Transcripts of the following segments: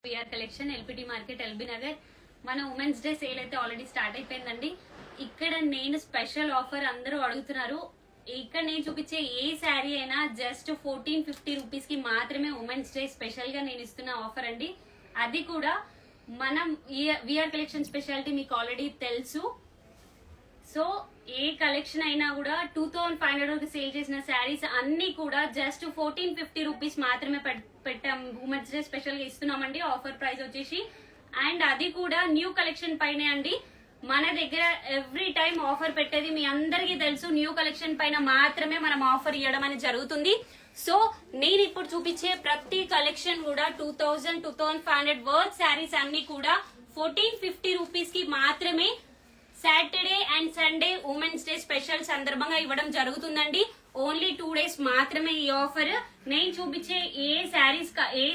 PR collection LPT market LB Nagar. మన women's day sale అయితే already start అయిపోయిందండి. ఇక్కడ నేను స్పెషల్ ఆఫర్ అందరూ అడుగుతున్నారు. ఇక్కడ నేను చూపించే ఏ శారీ అయినా జస్ట్ 1450 రూపీస్ కి మాత్రమే ఉమెన్స్ డే స్పెషల్ గా నేను ఇస్తున్న ఆఫర్ అండి. అది కూడా మనం విఆర్ కలెక్షన్ స్పెషాలిటీ మీకు ఆల్రెడీ తెలుసు. సో ఏ కలెక్షన్ అయినా కూడా 2500 వరకు సేల్ చేసిన శారీస్ అన్ని కూడా జస్ట్ 1450 రూపీస్ మాత్రమే పెట్టాం. ఉమెన్స్ డే స్పెషల్ గా ఇస్తున్నామండి. ఆఫర్ ప్రైస్ వచ్చేసి అండ్ అది కూడా న్యూ కలెక్షన్ పైనే అండి. మన దగ్గర ఎవ్రీ టైం ఆఫర్ పెట్టేది మీ అందరికీ తెలుసు. న్యూ కలెక్షన్ పైన మాత్రమే మనం ఆఫర్ ఇవ్వడం అనేది జరుగుతుంది. సో నేను ఇప్పుడు చూపించే ప్రతి కలెక్షన్ కూడా 2500 వర్త్ శారీస్ అన్ని కూడా 1450 రూపీస్ కి మాత్రమే Saturday and Sunday women's day special సందర్భంగా ఇవ్వడం జరుగుతుందండి. ఓన్లీ 2 డేస్ మాత్రమే ఈ ఆఫర్. నేను చూపించే ఏ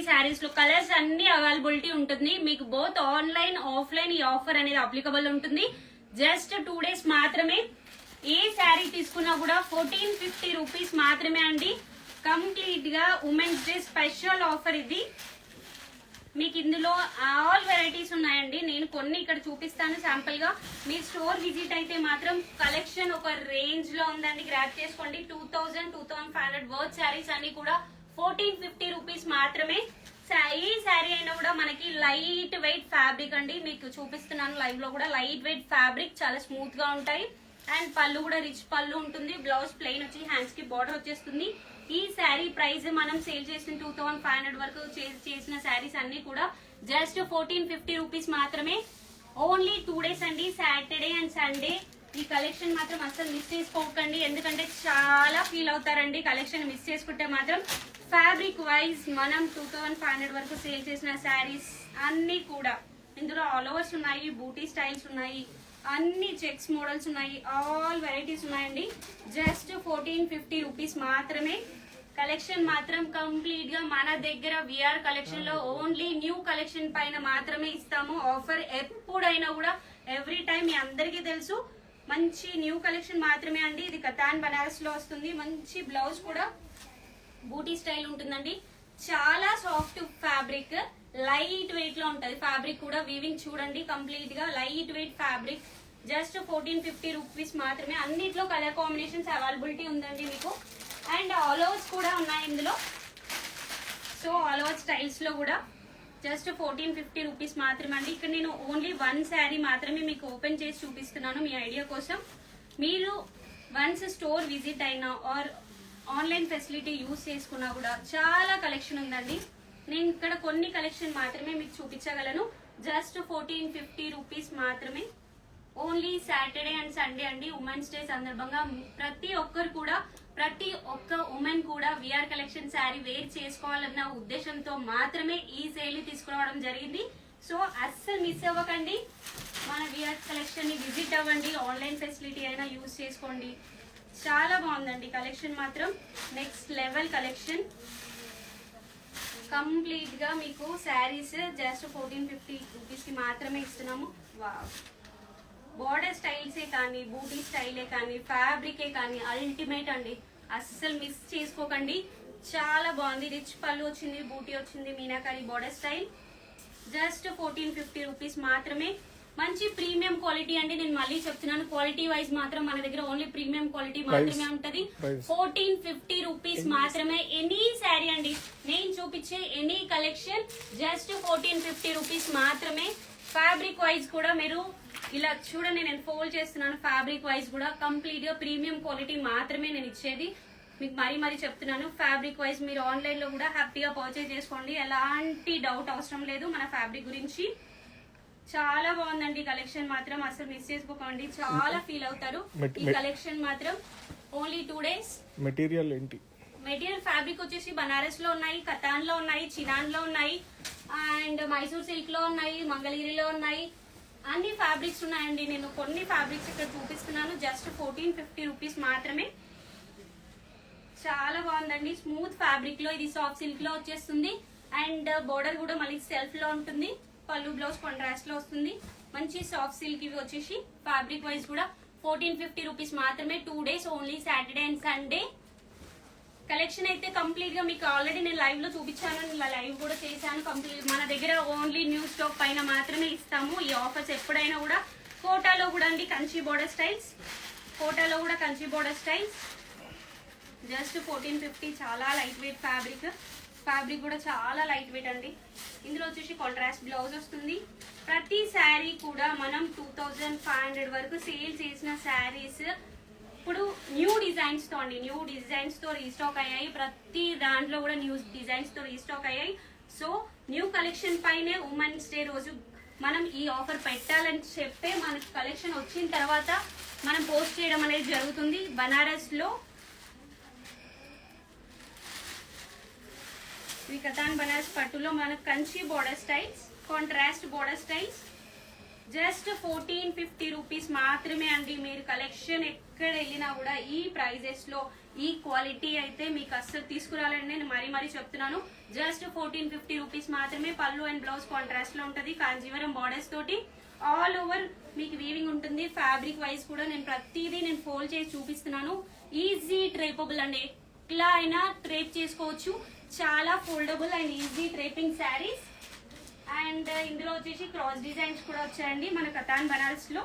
శారీస్ లో కలర్స్ అన్ని అవైలబిలిటీ ఉంటుంది. మీకు బోత్ ఆన్లైన్ ఆఫ్లైన్ ఈ ఆఫర్ అనేది అప్లికబుల్ ఉంటుంది. జస్ట్ 2 డేస్ మాత్రమే. ఏ శారీ తీసుకున్నా కూడా 1450 రూపీస్ మాత్రమే అండి. కంప్లీట్ గా ఉమెన్స్ డే స్పెషల్ ఆఫర్ ఇది. మీకు ఇందులో ఆల్ వెరైటీస్ ఉన్నాయండి. నేను కొన్ని ఇక్కడ చూపిస్తాను శాంపుల్ గా. మీరు స్టోర్ విజిట్ అయితే మాత్రం కలెక్షన్ ఒక రేంజ్ లో ఉందండి. గ్రాప్ చేసుకోండి. 2500 వర్త్ శారీస్ అన్ని కూడా 1450 రూపీస్ మాత్రమే. ఈ శారీ అయినా కూడా మనకి లైట్ వెయిట్ ఫ్యాబ్రిక్ అండి. మీకు చూపిస్తున్నాను లైవ్ లో కూడా. లైట్ వెయిట్ ఫ్యాబ్రిక్ చాలా స్మూత్ గా ఉంటాయి. అండ్ పళ్ళు కూడా రిచ్ పళ్ళు ఉంటుంది. బ్లౌజ్ ప్లెయిన్ వచ్చి హ్యాండ్స్ కి బార్డర్ వచ్చేస్తుంది. ఈ శారీ ప్రైస్ మనం సేల్ చేసిన 2500 వరకు చేసిన శారీస్ అన్ని కూడా జస్ట్ 1450 రూపీస్ మాత్రమే. ఓన్లీ 2 డేస్ అండి, సాటర్డే అండ్ సండే. ఈ కలెక్షన్ మాత్రం అసలు మిస్ చేసుకోకండి. ఎందుకంటే చాలా ఫీల్ అవుతారండి కలెక్షన్ మిస్ చేసుకుంటే మాత్రం. ఫ్యాబ్రిక్ వైజ్ మనం 2500 వరకు సేల్ చేసిన శారీస్ అన్ని కూడా ఇందులో ఆల్ ఓవర్స్ ఉన్నాయి, బూటీ స్టైల్స్ ఉన్నాయి, అన్ని చెక్స్ మోడల్స్ ఉన్నాయి, ఆల్ వెరైటీస్ ఉన్నాయండి. జస్ట్ 1450 రూపీస్ మాత్రమే. కలెక్షన్ మాత్రం కంప్లీట్ గా మన దగ్గర విఆర్ కలెక్షన్ లో ఓన్లీ న్యూ కలెక్షన్ పైన మాత్రమే ఇస్తాము ఆఫర్. ఎప్పుడైనా కూడా ఎవ్రీ టైం మీ అందరికీ తెలుసు మంచి న్యూ కలెక్షన్ మాత్రమే అండి. ఇది కతాన్ బనారస్ లో వస్తుంది. మంచి బ్లౌజ్ కూడా బూటీ స్టైల్ ఉంటుందండి. చాలా సాఫ్ట్ ఫ్యాబ్రిక్, లైట్ వెయిట్ లో ఉంటది. ఫ్యాబ్రిక్ కూడా వీవింగ్ చూడండి కంప్లీట్ గా light weight fabric. Just 1450 rupees మాత్రమే. అన్నిట్లో కలర్ కాంబినేషన్స్ అవైలబిలిటీ ఉందండి మీకు. అండ్ ఆల్ ఓవర్స్ కూడా ఉన్నాయి ఇందులో. సో ఆల్ ఓవర్ స్టైల్స్ లో కూడా జస్ట్ 1450 రూపీస్ మాత్రమే అండి. ఇక్కడ నేను ఓన్లీ 1 శారీ మాత్రమే మీకు ఓపెన్ చేసి చూపిస్తున్నాను మీ ఐడియా కోసం. మీరు వన్స్ స్టోర్ విజిట్ అయినా ఆర్ ఆన్లైన్ ఫెసిలిటీ యూజ్ చేసుకున్నా కూడా చాలా కలెక్షన్ ఉందండి. నేను ఇక్కడ కొన్ని కలెక్షన్ మాత్రమే మీకు చూపించగలను. జస్ట్ 1450 రూపీస్ మాత్రమే. ఓన్లీ సాటర్డే అండ్ సండే అండి. ఉమెన్స్ డే సందర్భంగా ప్రతి ఒక్క ఉమెన్ కూడా విఆర్ కలెక్షన్ శారీ వేర్ చేసుకోవాలన్న ఉద్దేశంతో మాత్రమే ఈ సేల్ ని తీసుకురావడం జరిగింది. సో అస్సలు మిస్ అవ్వకండి. మన విఆర్ కలెక్షన్ ని విజిట్ అవ్వండి. ఆన్లైన్ ఫెసిలిటీ అయినా యూజ్ చేసుకోండి. చాలా బాగుందండి కలెక్షన్ మాత్రం. Next level collection. కంప్లీట్ గా మీకు శారీస్ జస్ట్ 1450 రూపీస్ కి మాత్రమే ఇస్తున్నాము. వావ్, బోర్డర్ స్టైల్సే కానీ, బూటీ స్టైలే కానీ, ఫ్యాబ్రికే కానీ అల్టిమేట్ అండి. అస్సలు మిస్ చేసుకోకండి. చాలా బాగుంది. రిచ్ పళ్ళు వచ్చింది, బూటీ వచ్చింది, meenakari border style. Just 1450 rupees మాత్రమే. మంచి ప్రీమియం క్వాలిటీ అండి. నేను మళ్ళీ చెప్తున్నాను, క్వాలిటీ వైజ్ మాత్రం మన దగ్గర ఓన్లీ ప్రీమియం క్వాలిటీ మాత్రమే ఉంటది. 1450 రూపీస్ మాత్రమే. ఎనీ శారీ అండి, నేను చూపించే ఎనీ కలెక్షన్ జస్ట్ 1450 రూపీస్ మాత్రమే. ఫ్యాబ్రిక్ వైజ్ కూడా మీరు ఇలా చూడండి, నేను ఫోల్డ్ చేస్తున్నాను. ఫ్యాబ్రిక్ వైజ్ కూడా కంప్లీట్ గా ప్రీమియం క్వాలిటీ మాత్రమే నేను ఇచ్చేది. మీకు మరీ చెప్తున్నాను. ఫ్యాబ్రిక్ వైజ్ మీరు ఆన్లైన్ లో కూడా హ్యాపీగా పర్చేజ్ చేసుకోండి. ఎలాంటి డౌట్ అవసరం లేదు మన ఫ్యాబ్రిక్ గురించి. చాలా బాగుందండి కలెక్షన్ మాత్రం. అసలు మిస్ చేసుకోకండి, చాలా ఫీల్ అవుతారు. ఈ కలెక్షన్ మాత్రం ఓన్లీ 2 డేస్. మెటీరియల్ ఏంటి? మెటీరియల్ ఫ్యాబ్రిక్ వచ్చేసి బనారస్ లో ఉన్నాయి, కతాన్ లో ఉన్నాయి, చినాన్ లో ఉన్నాయి, అండ్ మైసూర్ సిల్క్ లో ఉన్నాయి, మంగళగిరిలో ఉన్నాయి. అన్ని ఫ్యాబ్రిక్స్ ఉన్నాయండి. నేను కొన్ని ఫ్యాబ్రిక్స్ ఇక్కడ చూపిస్తున్నాను. జస్ట్ 1450 రూపీస్ మాత్రమే. చాలా బాగుందండి. స్మూత్ ఫ్యాబ్రిక్ లో ఇది సాఫ్ట్ సిల్క్ లో వచ్చేస్తుంది. అండ్ బోర్డర్ కూడా మళ్ళీ సెల్ఫ్ లో ఉంటుంది. పళ్ళు బ్లౌజ్ కాంట్రాస్ట్ లో వస్తుంది. మంచి సాఫ్ట్ సిల్క్ ఇవి వచ్చేసి. ఫ్యాబ్రిక్ వైజ్ కూడా 1450 రూపీస్ మాత్రమే. 2 days only, Saturday and Sunday. Collection అయితే కంప్లీట్ గా మీకు ఆల్రెడీ నేను లైవ్ లో చూపించాను, లైవ్ కూడా చేశాను. కంప్లీట్ మన దగ్గర ఓన్లీ న్యూ స్టాక్ పైన మాత్రమే ఇస్తాము ఈ ఆఫర్స్. ఎప్పుడైనా కూడా కోటాలో కూడా అండి కంచి బోర్డర్ స్టైల్స్, కోటాలో కూడా కంచి బోర్డర్ స్టైల్స్ జస్ట్ 1450. చాలా లైట్ వెయిట్ ఫ్యాబ్రిక్, ఫ్యాబ్రిక్ కూడా చాలా లైట్ వెయిట్ అండి. ఇందులో వచ్చేసి కాంట్రాస్ట్ బ్లౌజ్ వస్తుంది. ప్రతి శారీ కూడా మనం 2500 వరకు సేల్ చేసిన శారీస్ ఇప్పుడు న్యూ డిజైన్స్ తో అండి, న్యూ డిజైన్స్ తో రీస్టాక్ అయ్యాయి. ప్రతి దాంట్లో కూడా న్యూ డిజైన్స్ తో రీస్టాక్ అయ్యాయి. సో న్యూ కలెక్షన్ పైనే ఉమెన్స్ డే రోజు మనం ఈ ఆఫర్ పెట్టాలని చెప్పే మనకి కలెక్షన్ వచ్చిన తర్వాత మనం పోస్ట్ చేయడం అనేది జరుగుతుంది. బనారస్ లో ఈ కతాన్ బనారస్ పట్టులో మనకు Kanchi border styles, contrast border styles just 1450 rupees మాత్రమే అండి. మీరు కలెక్షన్ ఎక్కడ వెళ్ళినా కూడా ఈ ప్రైజెస్ లో ఈ క్వాలిటీ అయితే మీకు అస్సలు తీసుకురాలని నేను మరీ చెప్తున్నాను. జస్ట్ 1450 రూపీస్ మాత్రమే. పళ్ళు అండ్ బ్లౌజ్ కాంట్రాస్ట్ లో ఉంటది, కాంజీవరం బార్డర్స్ తోటి ఆల్ ఓవర్ మీకు వీవింగ్ ఉంటుంది. ఫ్యాబ్రిక్ వైజ్ కూడా నేను ప్రతిదీ నేను ఫోల్డ్ చేసి చూపిస్తున్నాను. ఈజీ ట్రేపబుల్ అండి, ఎట్లా అయినా ట్రేప్ చేసుకోవచ్చు. చాలా foldable and easy ట్రేపింగ్ saris. And ఇందులో వచ్చేసి క్రాస్ డిజైన్స్ కూడా వచ్చాయండి మన కతాన్ బనారస్ లో.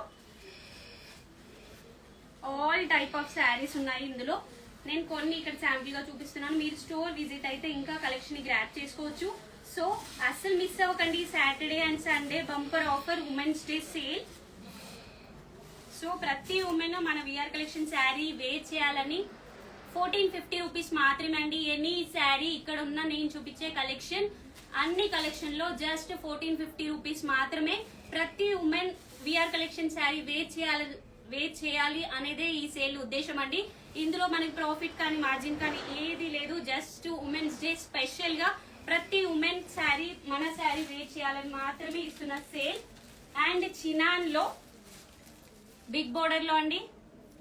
ఆల్ టైప్ ఆఫ్ శారీస్ ఉన్నాయి ఇందులో. నేను కొన్ని ఇక్కడ శాంపిల్ గా చూపిస్తున్నాను. మీరు స్టోర్ విజిట్ అయితే ఇంకా కలెక్షన్ గ్రాప్ చేసుకోవచ్చు. సో అస్సలు మిస్ అవ్వకండి. Saturday and Sunday bumper offer women's day sale. So ప్రతి ఉమెన్ మన విఆర్ కలెక్షన్ శారీ వేర్ చేయాలని 1450 రూపీస్ మాత్రమే అండి. ఎనీ శారీ ఇక్కడ ఉన్న నేను చూపించే కలెక్షన్ అన్ని కలెక్షన్ లో జస్ట్ 1450 రూపీస్ మాత్రమే. ప్రతి women VR collection sari wear చేయాలి అనేదే ఈ సేల్ ఉద్దేశం అండి. ఇందులో మనకి ప్రాఫిట్ కానీ మార్జిన్ కానీ ఏది లేదు. జస్ట్ ఉమెన్స్ డే స్పెషల్ గా ప్రతి ఉమెన్ శారీ మన శారీ వేర్ చేయాలని మాత్రమే ఇస్తున్న సేల్. అండ్ చినాన్ లో బిగ్ బోర్డర్ లో అండి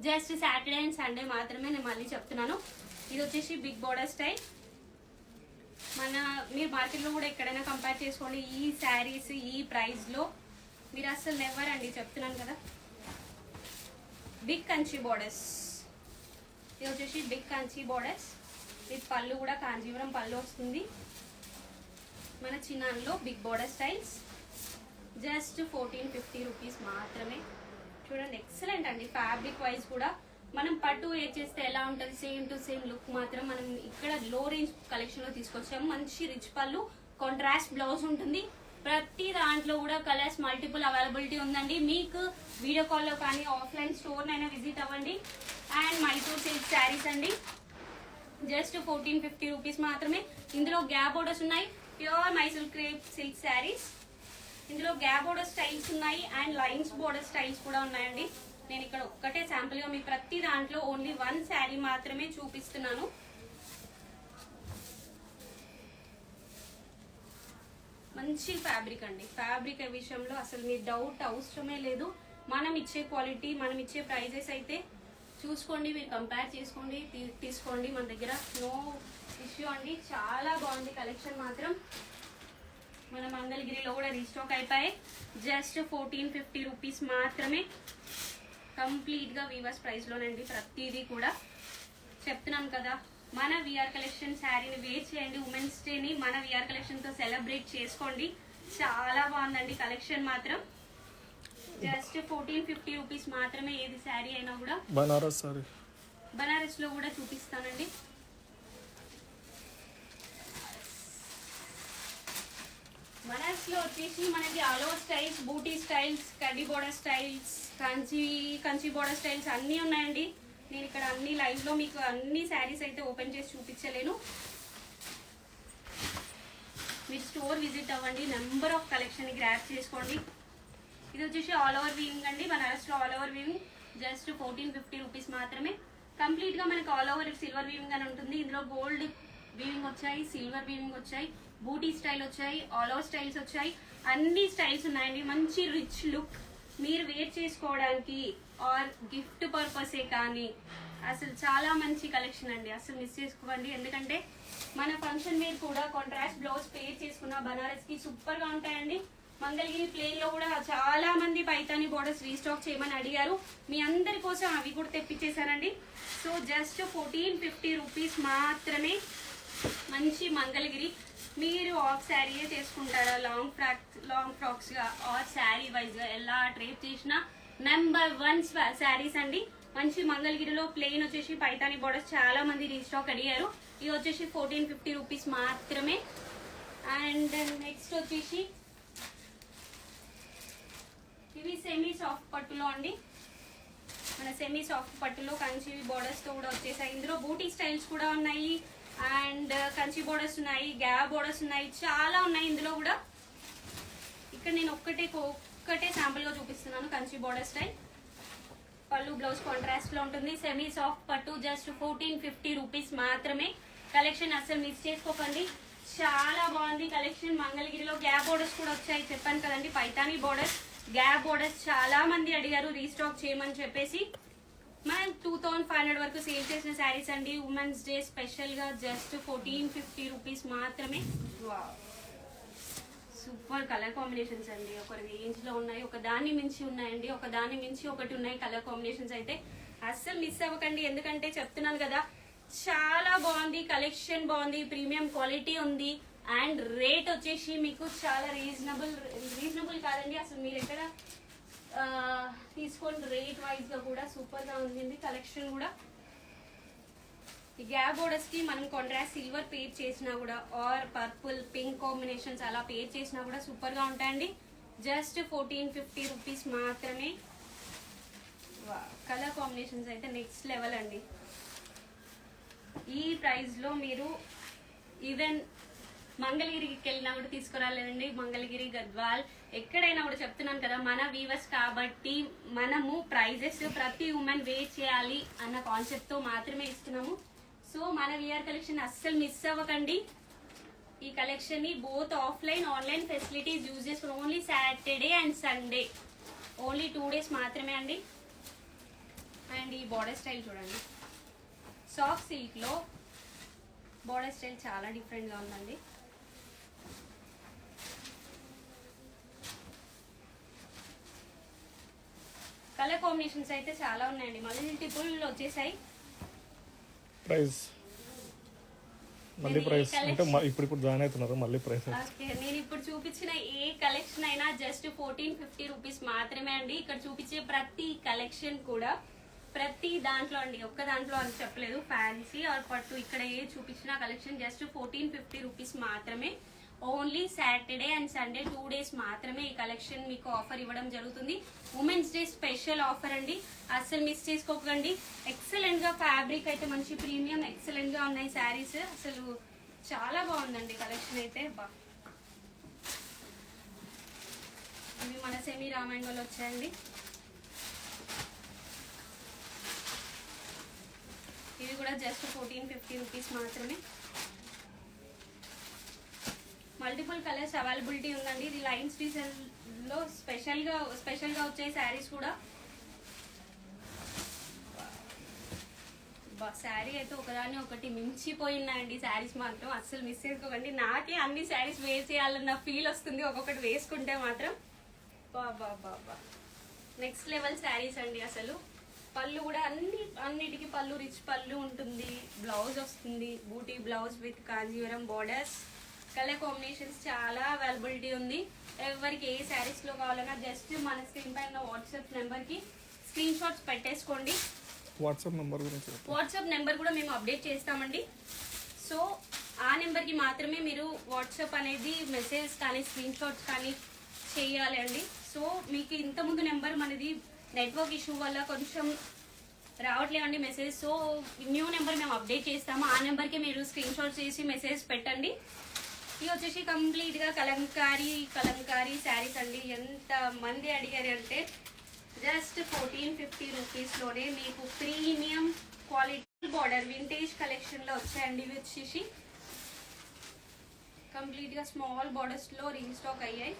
జస్ట్ సాటర్డే అండ్ సండే మాత్రమే. నేను మళ్ళీ చెప్తున్నాను, ఇది వచ్చేసి బిగ్ బోర్డర్ స్టైల్. మీరు మార్కెట్ లో కూడా ఎక్కడైనా కంపేర్ చేసుకోండి. ఈ శారీస్ ఈ ప్రైస్ లో మీరు అసలు నెవర్ అండి, చెప్తున్నాను కదా. బిగ్ కంచి బోర్డర్స్, ఇది వచ్చేసి బిగ్ కంచి బోర్డర్స్ విత్ పళ్ళు కూడా కాంజీవరం పళ్ళు వస్తుంది. మన చిన్నాన్లో big border styles just 1450 rupees మాత్రమే. చూడండి ఎక్సలెంట్ అండి. ఫ్యాబ్రిక్ వైజ్ కూడా మనం పట్టు ఏ చేస్తే ఎలా ఉంటుంది సేమ్ టు సేమ్ లుక్ మాత్రం మనం ఇక్కడ లో రేంజ్ కలెక్షన్ లో తీసుకొచ్చాము. మంచి రిచ్ పళ్ళు, కాంట్రాస్ట్ బ్లౌజ్ ఉంటుంది. ప్రతి దాంట్లో కూడా కలర్స్ మల్టిపుల్ అవైలబిలిటీ ఉందండి. మీకు వీడియో కాల్ లో కానీ ఆఫ్లైన్ స్టోర్ నైనా విజిట్ అవ్వండి. అండ్ మైసూర్ సిల్క్ శారీస్ అండి జస్ట్ 1450 రూపీస్ మాత్రమే. ఇందులో గ్యాప్ బోర్డర్స్ ఉన్నాయి, pure Mysore crepe silk saris. ఇందులో గ్యాప్ బోర్డర్ స్టైల్స్ ఉన్నాయి అండ్ లైన్స్ బోర్డర్ స్టైల్స్ కూడా ఉన్నాయండి. నేను ఇక్కడ ఒక్కటే శాంపుల్ గా మీకు ప్రతి దాంట్లో ఓన్లీ 1 శారీ మాత్రమే చూపిస్తున్నాను. మంచి ఫ్యాబ్రిక్ అండి. ఫ్యాబ్రిక్ విషయంలో అసలు మీ డౌట్ అవసరమే లేదు. మనం ఇచ్చే క్వాలిటీ, మనం ఇచ్చే ప్రైజెస్ అయితే చూసుకోండి, మీరు కంపేర్ చేసుకోండి, తీసుకోండి. మన దగ్గర నో ఇష్యూ అండి. చాలా బాగుంది కలెక్షన్ మాత్రం. మన మంగళగిరిలో కూడా రీస్టాక్ అయిపోయాయి. జస్ట్ 1450 రూపీస్ మాత్రమే. కంప్లీట్ గా వీవర్స్ ప్రైస్ లోనండి. ప్రతిదీ కూడా చెప్తున్నాను కదా, మన విఆర్ కలెక్షన్ శారీని వేర్ చేయండి. ఉమెన్స్ డేని మన విఆర్ కలెక్షన్ తో సెలబ్రేట్ చేసుకోండి. చాలా బాగుందండి కలెక్షన్ మాత్రం. జస్ట్ 1450 రూపీస్ మాత్రమే. ఏది శారీ అయినా కూడా బనారస్ సారీ, బనారస్ లో కూడా చూపిస్తానండి. బనారస్ లో వచ్చేసి మనకి ఆల్ ఓవర్ స్టైల్స్, బూటీ స్టైల్స్, కడ్డీ border styles, Kanchi border styles అన్నీ ఉన్నాయండి. నేను ఇక్కడ అన్ని లైవ్ లో మీకు అన్ని శారీస్ అయితే ఓపెన్ చేసి చూపించలేను. మీరు స్టోర్ విజిట్ అవ్వండి, నెంబర్ ఆఫ్ కలెక్షన్ గ్రాప్ చేసుకోండి. ఇది వచ్చేసి ఆల్ ఓవర్ వీవింగ్ అండి. బనారస్ లో all over weaving just 1450 rupees మాత్రమే. కంప్లీట్ గా మనకి ఆల్ ఓవర్ సిల్వర్ వీవింగ్ అని ఉంటుంది. ఇందులో గోల్డ్ వీవింగ్ వచ్చాయి, సిల్వర్ వీవింగ్ వచ్చాయి, బూటీ స్టైల్ వచ్చాయి, ఆల్ ఓవర్ స్టైల్స్ వచ్చాయి. అన్ని స్టైల్స్ ఉన్నాయండి. మంచి రిచ్ లుక్. మీరు వేర్ చేసుకోవడానికి ఆర్ గిఫ్ట్ పర్పసే కానీ అసలు చాలా మంచి కలెక్షన్ అండి. అసలు మిస్ చేసుకోండి. ఎందుకంటే మన ఫంక్షన్ వేర్ కూడా కాంట్రాస్ట్ బ్లౌజ్ పేర్ చేసుకున్న బనారస్ కి సూపర్ గా ఉంటాయండి. మంగళగిరి ప్లేన్ లో కూడా చాలా మంది పైతాని బోర్డర్స్ రీస్టాక్ చేయమని అడిగారు. మీ అందరి కోసం అవి కూడా తెప్పించేసానండి. సో జస్ట్ 1450 రూపీస్ మాత్రమే. మంచి మంగళగిరి. మీరు ఆఫ్ శారీయే చేసుకుంటారా, లాంగ్ ఫ్రాక్స్ గా ఆర్ శారీ వైజ్ గా ఎలా ట్రేప్ చేసినా #1 శారీస్ అండి. మంచి మంగళగిరిలో ప్లెయిన్ వచ్చేసి పైతాని బోర్డర్స్ చాలా మంది రీస్టాక్ అడిగారు. ఇది వచ్చేసి 1450 రూపీస్ మాత్రమే. అండ్ నెక్స్ట్ వచ్చేసి ఇవి సెమీ సాఫ్ట్ పట్టులో అండి. మన సెమీ సాఫ్ట్ పట్టులో కంచి బోర్డర్స్ తో కూడా వచ్చేసాయి. ఇందులో బూటీ స్టైల్స్ కూడా ఉన్నాయి అండ్ కంచి బోర్డర్స్ ఉన్నాయి, గ్యాప్ బోర్డర్స్ ఉన్నాయి, చాలా ఉన్నాయి ఇందులో కూడా. ఇక్కడ నేను ఒక్కటే శాంపుల్ గా చూపిస్తున్నాను కంచి బోర్డర్ స్టైల్. పళ్ళు బ్లౌజ్ కాంట్రాస్ట్ లో ఉంటుంది. సెమీ సాఫ్ట్ పట్టు జస్ట్ 1450 రూపీస్ మాత్రమే. కలెక్షన్ అసలు మిస్ చేసుకోకండి, చాలా బాగుంది కలెక్షన్. మంగళగిరిలో గ్యాప్ బోర్డర్స్ కూడా వచ్చాయి, చెప్పాను కదండి. పైతాని బోర్డర్స్, గ్యాప్ బోర్డర్స్ చాలా మంది అడిగారు రీస్టాక్ చేయమని చెప్పేసి. మనం 2500 వరకు సేల్ చేసిన శారీస్ అండి. ఉమెన్స్ డే స్పెషల్ గా జస్ట్ 1450 రూపీస్ మాత్రమే. సూపర్ కలర్ కాంబినేషన్స్ అండి. ఒక రేంజ్ లో ఉన్నాయి, ఒక దాన్ని మించి ఉన్నాయండి, ఒక దాన్ని మించి ఒకటి ఉన్నాయి కలర్ కాంబినేషన్స్ అయితే. అస్సలు మిస్ అవ్వకండి, ఎందుకంటే చెప్తున్నాను కదా చాలా బాగుంది కలెక్షన్, బాగుంది, ప్రీమియం క్వాలిటీ ఉంది. అండ్ రేట్ వచ్చేసి మీకు చాలా రీజనబుల్ కాదండి అసలు. మీరు ఎక్కడ తీసుకోండి, రేట్ వైజ్ గా కూడా సూపర్ గా ఉంది కలెక్షన్ కూడా. ఈ గ్యాప్ బోర్డర్స్ కి మనం కాంట్రాస్ట్ సిల్వర్ పేర్ చేసినా కూడా ఆర్ పర్పుల్ పింక్ కాంబినేషన్స్ అలా పేర్ చేసినా కూడా సూపర్ గా ఉంటాయండి. జస్ట్ 1450 రూపీస్ మాత్రమే. కలర్ కాంబినేషన్స్ అయితే నెక్స్ట్ లెవెల్ అండి. ఈ ప్రైస్ లో మీరు ఈవెన్ మంగళగిరికి వెళ్ళినా కూడా తీసుకురాలేదండి. మంగళగిరి, గద్వాల్ ఎక్కడైనా కూడా చెప్తున్నాను కదా, మన వీవర్స్ కాబట్టి మనము ప్రైజెస్ ప్రతి ఉమెన్ వేర్ చేయాలి అన్న కాన్సెప్ట్ తో మాత్రమే ఇస్తున్నాము. సో మన విఆర్ కలెక్షన్ అస్సలు మిస్ అవ్వకండి. ఈ కలెక్షన్ ని both offline online facilities use చేసుకుని only Saturday and Sunday, only 2 days మాత్రమే అండి. అండ్ ఈ బోర్డర్ స్టైల్ చూడండి, సాఫ్ట్ సిల్క్ లో బోర్డర్ స్టైల్ చాలా డిఫరెంట్ గా ఉందండి. కలర్ కాంబినేషన్స్ అయితే చాలా ఉన్నాయండి, మల్టిపుల్ వచ్చేసాయి. ప్రైస్ మళ్ళీ ప్రైస్ అంటే ఇప్పుడు జాయిన్ అవుతున్నారు మళ్ళీ ప్రైస్. ఓకే, నేను ఇప్పుడు చూపించిన ఏ కలెక్షన్ అయినా జస్ట్ 1450 రూపీస్ మాత్రమే అండి. ఇక్కడ చూపించే ప్రతి కలెక్షన్ కూడా ప్రతి దాంట్లో అండి, ఒక్క దాంట్లో అని చెప్పలేదు, ఫ్యాన్సీ ఆర్ పట్టు ఇక్కడ ఏ చూపించిన కలెక్షన్ జస్ట్ 1450 రూపీస్ మాత్రమే. Only Saturday and Sunday 2 days మాత్రమే ఈ కలెక్షన్ మీకు ఆఫర్ ఇవ్వడం జరుగుతుంది. ఉమెన్స్ డే స్పెషల్ ఆఫర్ అండి, అస్సలు మిస్ చేసుకోకండి. ఎక్సలెంట్ గా ఫ్యాబ్రిక్ అయితే మంచి ప్రీమియం ఎక్సలెంట్ గా ఉన్నాయి శారీస్, అసలు చాలా బాగుందండి కలెక్షన్ అయితే. ఇవి మన సెమీ రామాయణంలో వచ్చాయండి. ఇవి కూడా జస్ట్ 1450 రూపీస్ మాత్రమే. మల్టిపుల్ కలర్స్ అవైలబిలిటీ ఉందండి. ఇది లైన్స్ డిజైన్ లో స్పెషల్ గా వచ్చే శారీస్ కూడా. శారీ అయితే ఒకదాన్ని ఒకటి మించిపోయినాయండి శారీస్ మాత్రం, అస్సలు మిస్ చేసుకోకండి. నాకే అన్ని శారీస్ వేర్ చేయాలన్న ఫీల్ వస్తుంది ఒక్కొక్కటి వేసుకుంటే మాత్రం. బాబా నెక్స్ట్ లెవెల్ శారీస్ అండి అసలు. పళ్ళు కూడా అన్నిటికీ పళ్ళు రిచ్ పళ్ళు ఉంటుంది, బ్లౌజ్ వస్తుంది, booti blouse with Kanjeevaram borders. Colour combinations చాలా అవైలబిలిటీ ఉంది. ఎవరికి ఏ శారీస్ లో కావాలన్నా జస్ట్ మన స్క్రీన్ పైన వాట్సాప్ నెంబర్ కి స్క్రీన్ షాట్స్ పెట్టేసుకోండి. వాట్సాప్ నెంబర్ కూడా మేము అప్డేట్ చేస్తామండి. సో ఆ నెంబర్ కి మాత్రమే మీరు వాట్సాప్ అనేది మెసేజ్ కానీ స్క్రీన్ షాట్స్ కానీ చేయాలి అండి. సో మీకు ఇంతకుముందు నెంబర్ మనది నెట్వర్క్ ఇష్యూ వల్ల కొంచెం రావట్లేదండి మెసేజ్. సో న్యూ నెంబర్ మేము అప్డేట్ చేస్తాము, ఆ నెంబర్కి మీరు స్క్రీన్ షాట్ చేసి మెసేజ్ పెట్టండి. ఇది వచ్చేసి కంప్లీట్ గా కలంకారీ శారీస్ అండి. ఎంత మంది అడిగారు అంటే జస్ట్ 1450 రూపీస్ లోనే మీకు premium quality border vintage collection లో వచ్చాయండి. ఇవి వచ్చేసి కంప్లీట్ గా స్మాల్ బార్డర్స్ లో రీస్టాక్ అయ్యాయి.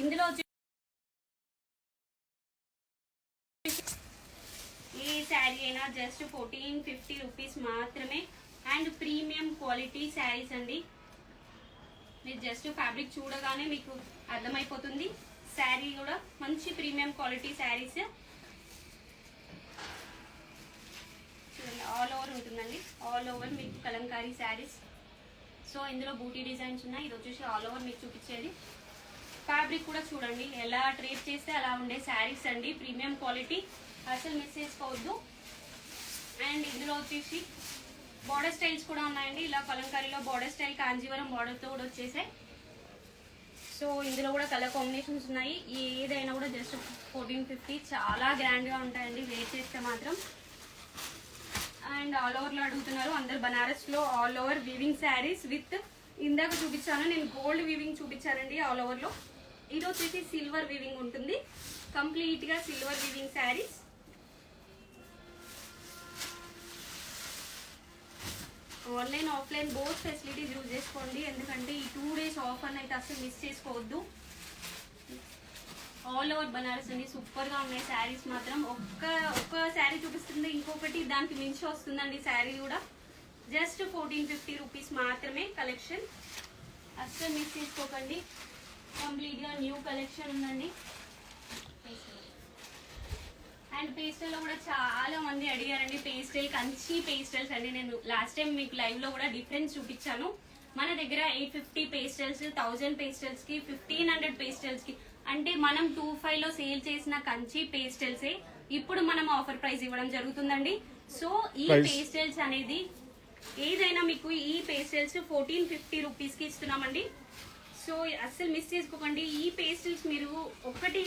ఇందులో ఏ శారీ అయినా జస్ట్ 1450 రూపీస్ మాత్రమే. అండ్ ప్రీమియం క్వాలిటీ శారీస్ అండి. మీరు జస్ట్ ఫ్యాబ్రిక్ చూడగానే మీకు అర్థమైపోతుంది. శారీ కూడా మంచి ప్రీమియం క్వాలిటీ శారీస్ చూడండి, ఆల్ ఓవర్ ఉంటుందండి. ఆల్ ఓవర్ మీకు కలంకారీ శారీస్. సో ఇందులో బూటీ డిజైన్స్ ఉన్నాయి. ఇది వచ్చేసి ఆల్ ఓవర్ మీకు చూపించేది. ఫ్యాబ్రిక్ కూడా చూడండి ఎలా ట్రేప్ చేస్తే అలా ఉండే శారీస్ అండి. ప్రీమియం క్వాలిటీ, అసలు మిస్ చేసుకోవద్దు. అండ్ ఇందులో వచ్చేసి బార్డర్ స్టైల్స్ కూడా ఉన్నాయండి. ఇలా కలంకారీలో బార్డర్ స్టైల్ కాంజీవరం బార్డర్తో కూడా వచ్చేసాయి. సో ఇందులో కూడా కలర్ కాంబినేషన్స్ ఉన్నాయి. ఏదైనా కూడా జస్ట్ 1450. చాలా గ్రాండ్గా ఉంటాయండి వేర్ చేస్తే మాత్రం. అండ్ ఆల్ ఓవర్లో అడుగుతున్నారు అందరు. బనారస్లో all over weaving saris with, ఇందాక చూపించాను నేను గోల్డ్ వీవింగ్ చూపించానండి ఆల్ ఓవర్లో. ఇది వచ్చేసి సిల్వర్ వీవింగ్ ఉంటుంది. కంప్లీట్గా silver weaving saris. Online offline both facilities use చేసుకోండి. ఎందుకంటే ఈ 2 days ఆఫర్ అయితే అసలు మిస్ చేసుకోవద్దు. ఆల్ ఓవర్ బనారస్ అండి. సూపర్గా ఉన్నాయి శారీస్ మాత్రం. ఒక్క శారీ చూపిస్తుంది, ఇంకొకటి దానికి మించి వస్తుందండి శారీ కూడా. జస్ట్ 1450 రూపీస్ మాత్రమే కలెక్షన్. అస్సలు మిస్ చేసుకోకండి. కంప్లీట్గా న్యూ కలెక్షన్ ఉందండి. అండ్ పేస్టల్లో కూడా చాలా మంది అడిగారండి. పేస్టల్ కంచి పేస్టల్స్ అండి. నేను లాస్ట్ టైం మీకు లైవ్లో కూడా డిఫరెన్స్ చూపించాను. మన దగ్గర 850 పేస్టల్స్, 1000 పేస్టల్స్కి, 1500 పేస్టల్స్కి, అంటే మనం 25లో సేల్ చేసిన కంచి పేస్టల్సే ఇప్పుడు మనం ఆఫర్ ప్రైస్ ఇవ్వడం జరుగుతుందండి. సో ఈ పేస్టల్స్ అనేది ఏదైనా మీకు ఈ పేస్టల్స్ 1450 రూపీస్కి ఇస్తున్నామండి. సో అస్సలు మిస్ చేసుకోకండి. ఈ పేస్టల్స్ మీరు ఒక్కటి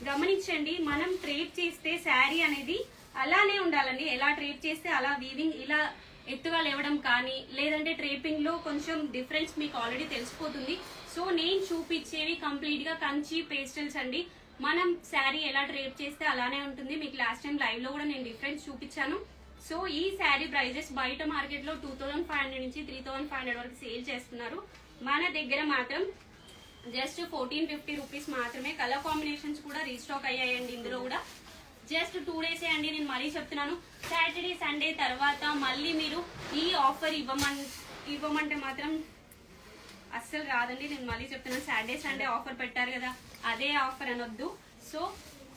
గమనించండి, మనం ట్రేప్ చేస్తే శారీ అనేది అలానే ఉండాలండి. ఎలా ట్రేప్ చేస్తే అలా వీవింగ్ ఇలా ఎత్తుగా లేవడం కానీ, లేదంటే ట్రేపింగ్ లో కొంచెం డిఫరెన్స్ మీకు ఆల్రెడీ తెలిసిపోతుంది. సో నేను చూపించేవి కంప్లీట్ గా కంచి పేస్టల్స్ అండి. మనం శారీ ఎలా ట్రేప్ చేస్తే అలానే ఉంటుంది. మీకు లాస్ట్ టైం లైవ్ లో కూడా నేను డిఫరెన్స్ చూపించాను. సో ఈ శారీ ప్రైజెస్ బయట మార్కెట్ లో 2500 నుంచి 3500 వరకు సేల్ చేస్తున్నారు. మన దగ్గర మాత్రం జస్ట్ 1450 రూపీస్ మాత్రమే. కలర్ కాంబినేషన్స్ కూడా రీస్టాక్ అయ్యాయండి. ఇందులో కూడా జస్ట్ 2 days అండి. నేను మరీ చెప్తున్నాను, సాటర్డే సండే తర్వాత మళ్ళీ మీరు ఈ ఆఫర్ ఇవ్వమంటే మాత్రం అస్సలు రాదండి. నేను మళ్ళీ చెప్తున్నాను, సాటర్డే సండే ఆఫర్ పెట్టారు కదా అదే ఆఫర్ అనొద్దు. సో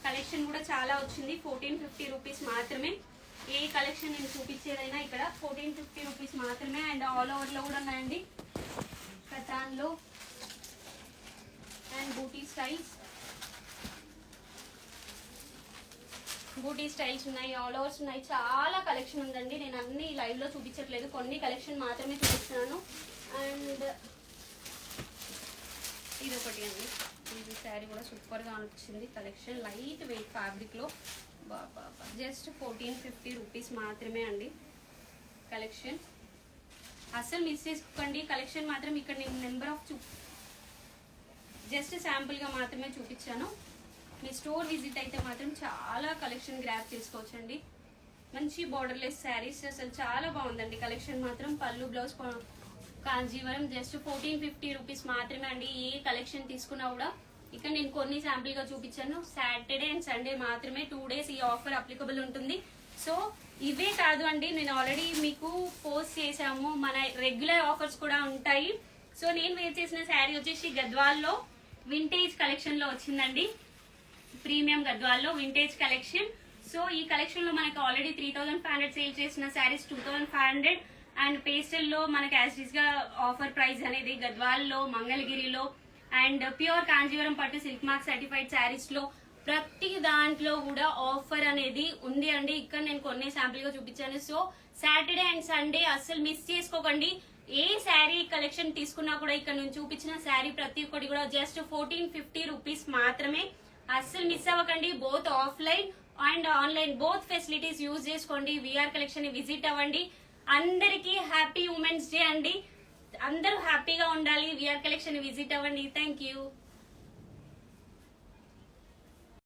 కలెక్షన్ కూడా చాలా వచ్చింది. 1450 రూపీస్ మాత్రమే. ఏ కలెక్షన్ నేను చూపించేదైనా ఇక్కడ 1450 రూపీస్ మాత్రమే. అండ్ ఆల్ ఓవర్లో కూడా ఉన్నాయండి. కథాన్లో అండ్ బూటీ స్టైల్స్ ఉన్నాయి, ఆల్ ఓవర్స్ ఉన్నాయి. చాలా కలెక్షన్ ఉందండి. నేను అన్ని లైవ్ లో చూపించట్లేదు, కొన్ని కలెక్షన్ మాత్రమే చూపిస్తున్నాను. అండ్ ఇది ఒకటి అండి. ఈ శారీ కూడా సూపర్ గా అనిపించింది. కలెక్షన్ లైట్ వెయిట్ ఫ్యాబ్రిక్ లో జస్ట్ 1450 రూపీస్ మాత్రమే అండి. కలెక్షన్ అస్సలు మిస్ చేసుకోకండి. కలెక్షన్ మాత్రం ఇక్కడ నేను నెంబర్ ఆఫ్ జస్ట్ శాంపుల్ గా మాత్రమే చూపించాను. మీ స్టోర్ విజిట్ అయితే మాత్రం చాలా కలెక్షన్ గ్రాప్ చేసుకోవచ్చండి. మంచి బార్డర్లెస్ శారీస్, అసలు చాలా బాగుందండి కలెక్షన్ మాత్రం. పళ్ళు బ్లౌజ్ కాంజీవరం జస్ట్ 1450 రూపీస్ మాత్రమే అండి. ఏ కలెక్షన్ తీసుకున్నా కూడా ఇక్కడ నేను కొన్ని శాంపుల్ గా చూపించాను. సాటర్డే అండ్ సండే మాత్రమే 2 days ఈ ఆఫర్ అప్లికబుల్ ఉంటుంది. సో ఇవే కాదు అండి, నేను ఆల్రెడీ మీకు పోస్ట్ చేసాము, మన రెగ్యులర్ ఆఫర్స్ కూడా ఉంటాయి. సో నేను వేర్ చేసిన శారీ వచ్చేసి గద్వాల్లో వింటేజ్ కలెక్షన్ లో వచ్చిందండి. ప్రీమియం గద్వాల్లో వింటేజ్ కలెక్షన్. సో ఈ కలెక్షన్ లో మనకి ఆల్రెడీ 3500 సేల్ చేసిన శారీస్ 2500. అండ్ పేస్టల్ లో మనకి యాజ్ గా ఆఫర్ ప్రైస్ అనేది గద్వాల్లో, మంగళగిరిలో అండ్ ప్యూర్ కాంజీవరం పట్టు సిల్క్ మార్క్ సర్టిఫైడ్ శారీస్ లో ప్రతి దాంట్లో కూడా ఆఫర్ అనేది ఉంది అండి. ఇక్కడ నేను కొన్ని శాంపుల్ గా చూపించాను. సో సాటర్డే అండ్ సండే అస్సలు మిస్ చేసుకోకండి. ఏ శారీ కలెక్షన్ తీసుకున్నా కూడా ఇక్కడ నేను చూపించిన శారీ ప్రతి ఒక్కటి కూడా జస్ట్ 1450 రూపీస్ మాత్రమే. అస్సలు మిస్ అవ్వకండి. Both offline and online both facilities use చేసుకోండి. విఆర్ కలెక్షన్ ని విజిట్ అవ్వండి. అందరికీ హ్యాపీ ఉమెన్స్ డే అండి. అందరూ హ్యాపీగా ఉండాలి. విఆర్ కలెక్షన్ ని విజిట్ అవ్వండి. Thank you.